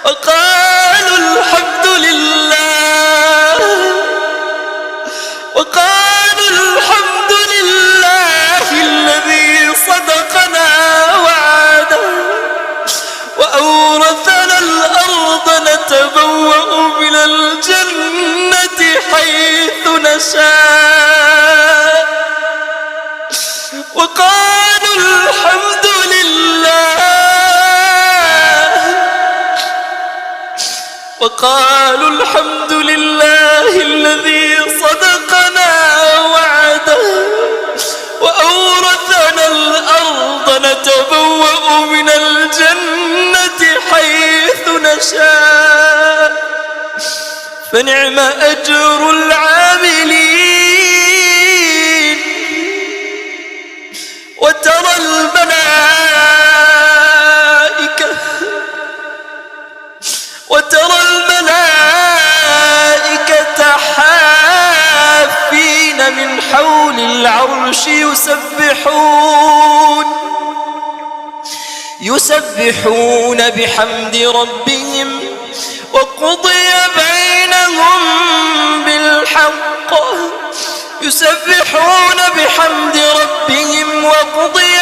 وقالوا الحمد لله، وقالوا الحمد لله الذي صدقنا وعده وأورثنا الأرض نتبوأ من الجنة حيث نشاء. وقالوا الحمد لله، وقالوا الحمد لله الذي صدقنا وعده وأورثنا الأرض نتبوأ من الجنة حيث نشاء فنعم أجر العاملين. وترى الملائكة حافين من حول العرش يسبحون بحمد ربهم وقضي بينهم بالحق. يسبحون بحمد ربهم وقضي